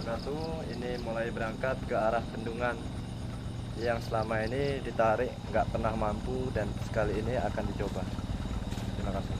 wabarakatuh. Ini mulai berangkat ke arah bendungan yang selama ini ditarik nggak pernah mampu, dan sekali ini akan dicoba. Terima kasih.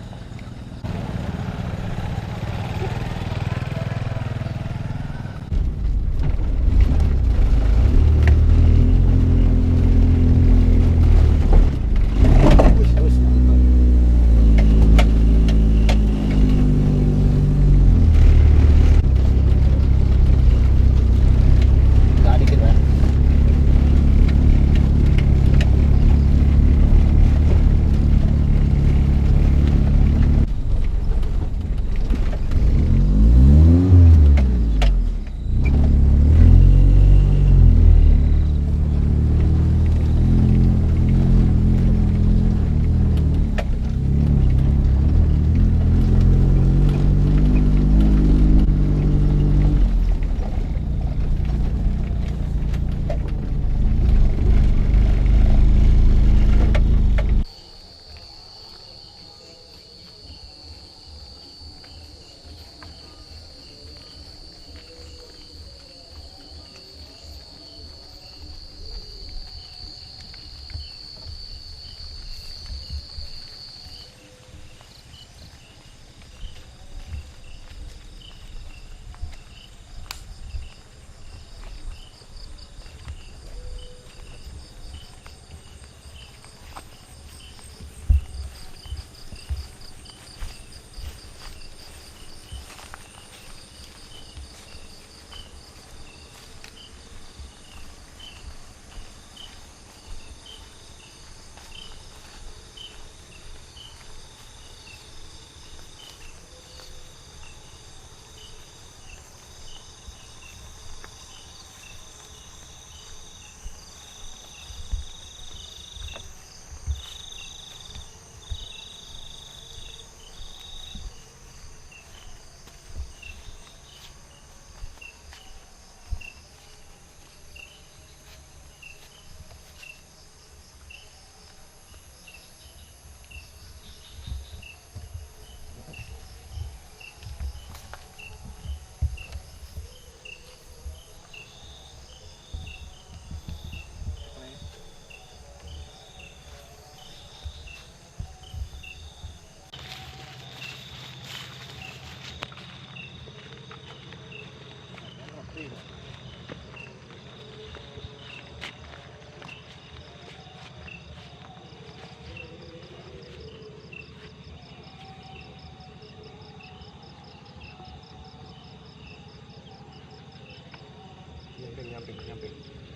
Nyamping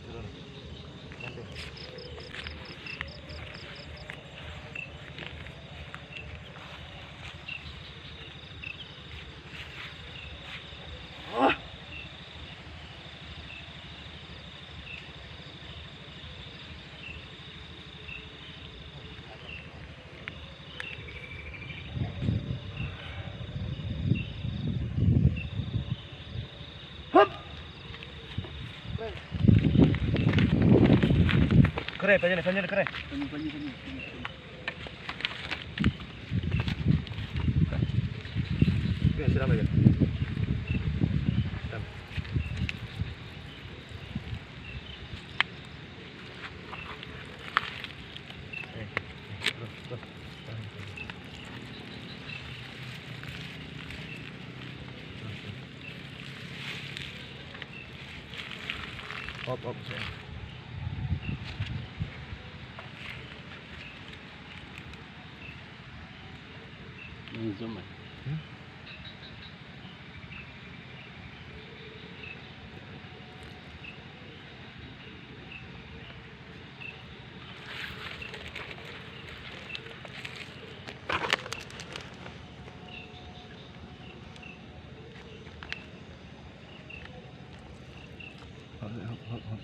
turun, nyamping. Kere, panjang kere. Oke, siram aja. Siram. Terus. Op, saya. Zoom ya. Hop.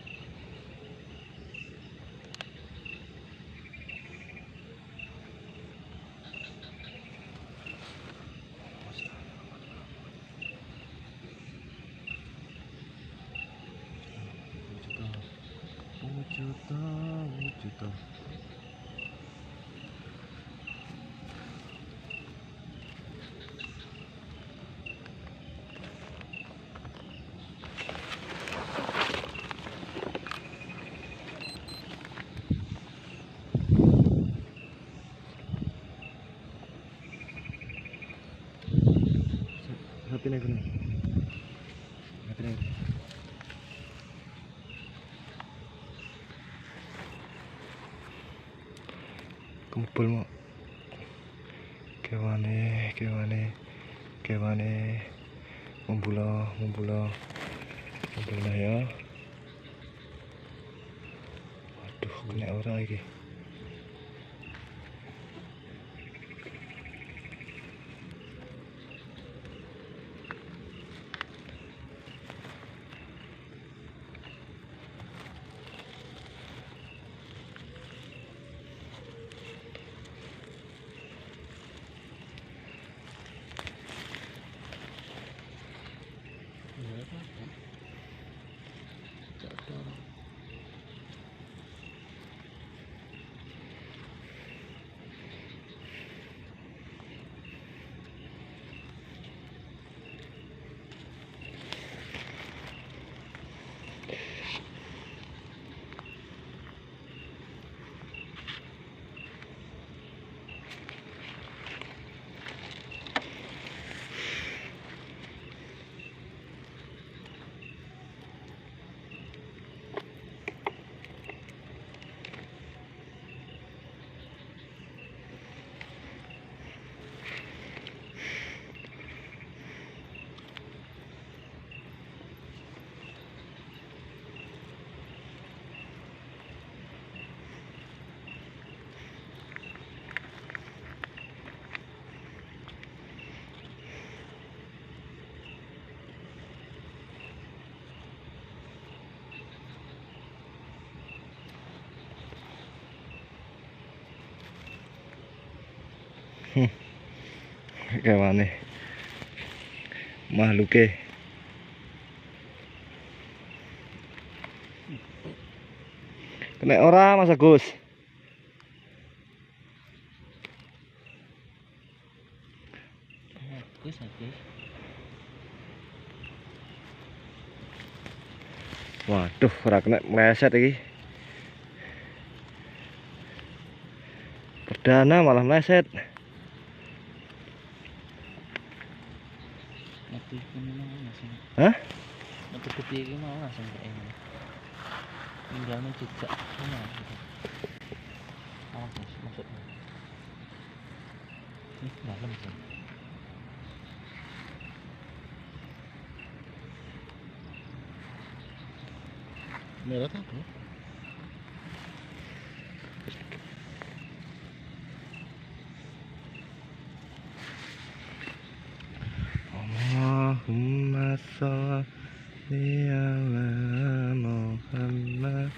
kene kene. Kene. Kumpul mau. Kewane. Ngumpul ya. Waduh, kena ora iki. Kewane makhluke kena ora Mas Agus. Waduh, ora kena meleset iki. Perdana malah meleset. Hah? Untuk gede ini mau langsung ke ini. Tinggalnya jejak mana? Awas masuk. Ini dalam sih. Merah apa? Allahumma sholli ala Muhammad.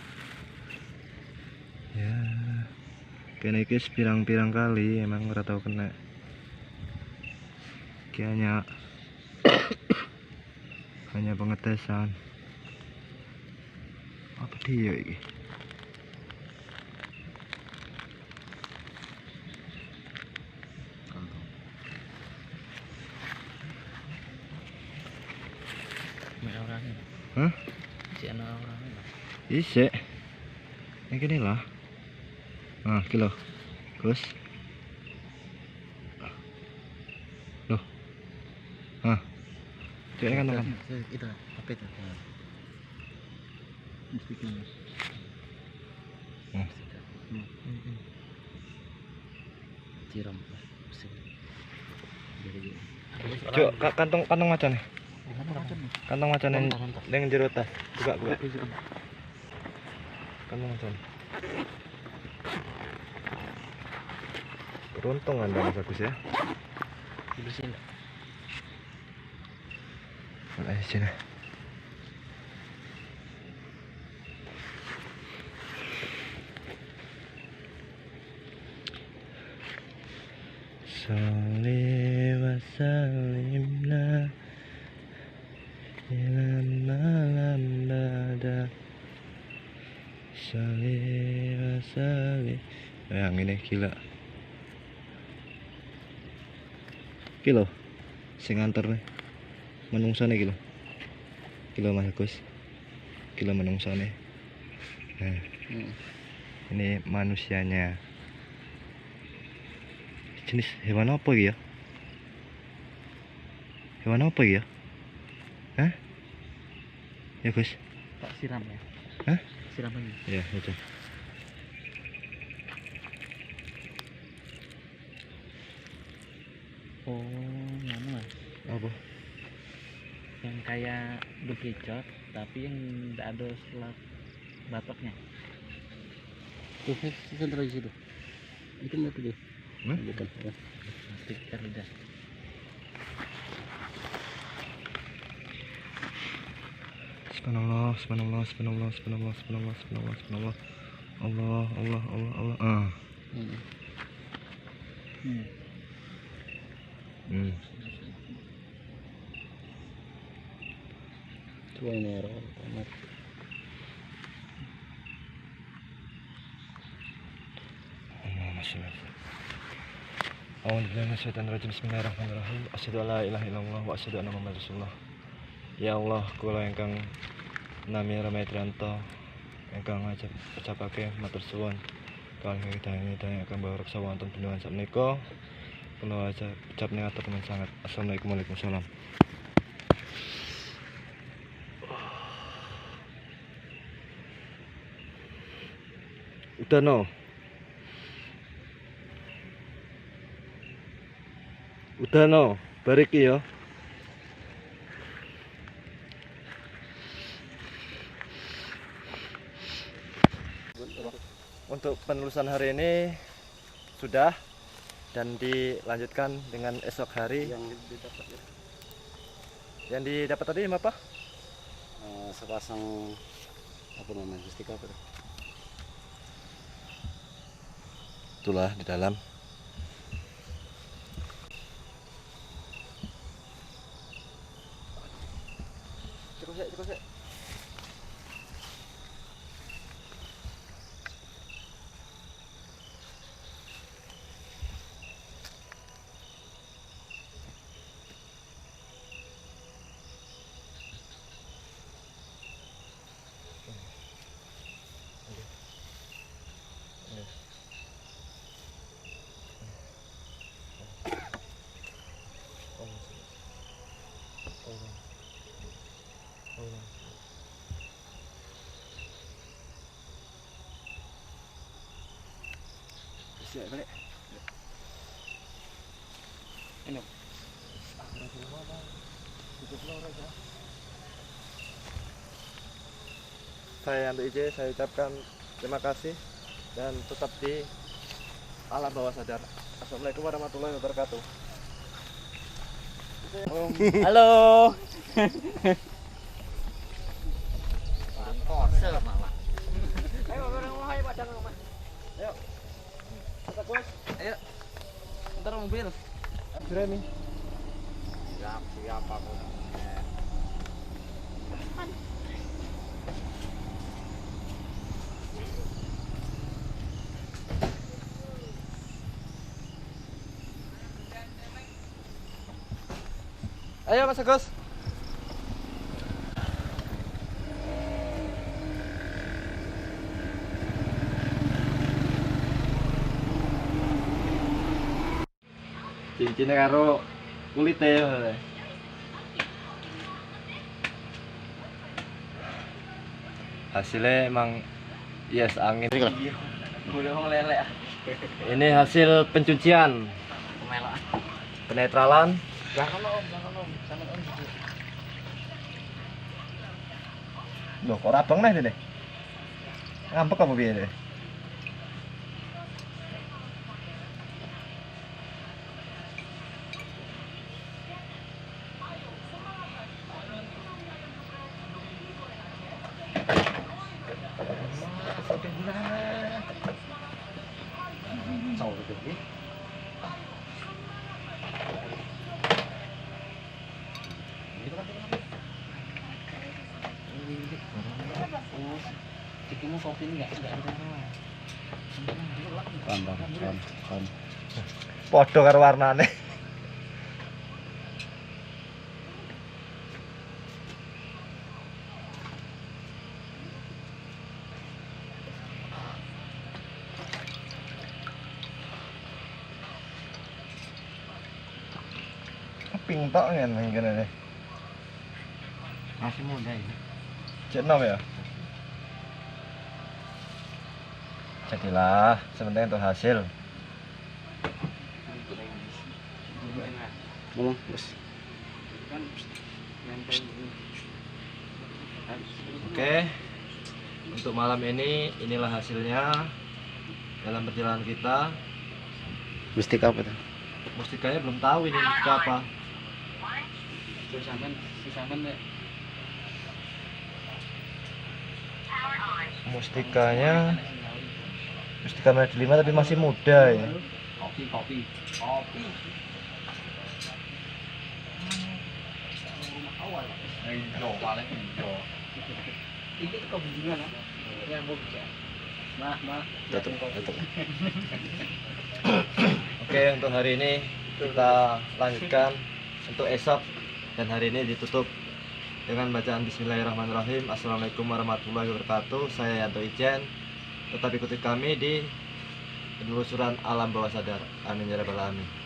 Ya. Kene iki pirang-pirang kali emang ora tau kena. Iki hanya pengetesan. Apa dia iki? Orangnya. Hah? Si anak orangnya. Isik. Yang kene lah. Nah, iki lho. Gus. Loh. Hah. Cek kan kan. Itu apa itu? Mesti Ciram. Cuk, kantong macan nih. Kantong macan yang jero tas. Buka. Kantong macan. Beruntung Anda Mas Agus ya. Dibersihin enggak? Mana sini? Sholli wa sallimna ila malam bada. Sholli wa sallim. Yang ini gila. Kilo sing anter nih. Menungsane kilo. Kilo Mas Agus. Kilo menungsane. Nah. Ini manusianya. Jenis hewan apa ya? Hewan apa ya? Hah? Ya Gus. Tak siram ya. Hah? Siram lagi. Ya itu. Oh, mana mas? Apa? Yang kayak bekicot tapi yang tidak ada selat batoknya. Tuh, sentra di situ. Itu mati deh. Bukan. Mati terlidah. Subhanallah, subhanallah, subhanallah, subhanallah, subhanallah, subhanallah, subhanallah. Allah, Allah, Allah, Allah. Ah. Coba ini ya, Romat. Allahumma sholli ala sayyidina. A'udzu billahi minasyaitonir rajim. Bismillahirrahmanirrahim. Asyhadu an la ilaha illallah wa asyhadu anna Muhammadar Rasulullah. Ya Allah, kula ingkang nami Rama Trianto ingkang ngucapake matur suwun kaliyan hidayah ingkang bawah reksa wonten bendungan sakmenika. Kula ucap ngatur sangat. Assalamualaikum warahmatullahi wabarakatuh. Utano. Utano, bariki ya. Untuk penelusuran hari ini sudah dan dilanjutkan dengan esok hari. Yang didapat tadi apa? Sepasang apa namanya? Mustika apa? Itulah di dalam. Cukup. Siap balik. Ini. Saya ambil izin, saya ucapkan terima kasih dan tetap di alam bawah sadar. Assalamualaikum warahmatullahi wabarakatuh. Halo. Porsel malah. Ayo orang mulai padang rumah. Ayo. Kita bos. Ayo. Ntar mobil. Jeremy. Siap aku. Ayo Mas Agus. Cincinnya karo kulitnya. Hasilnya emang yes angin. Ini hasil pencucian, penetralan. Jangan om. Sama om. Loh, kok rabang nih deh? Ngambek apa biar deh? Cikimu kopi ini nggak ada. Kan. Podo karo warnane. Ping tok ngene ngene. Masih muda ini. Cek 6 ya. Jadilah, sebenarnya untuk hasil. Ngomong, bos. Oke. Untuk malam ini inilah hasilnya dalam perjalanan kita. Mustika apa tuh? Mustikanya belum tahu ini mustika apa. Mustikanya Mustika merah delima tapi masih muda ya. Kopi. Ini tuh kebungan ya. Ya, Bu. Tutup. Oke, untuk hari ini kita lanjutkan untuk esok, dan hari ini ditutup dengan bacaan Bismillahirrahmanirrahim. Assalamualaikum warahmatullahi wabarakatuh. Saya Yanto Ijen. Tetap ikuti kami di penelusuran alam bawah sadar. Amin ya rabbal alamin.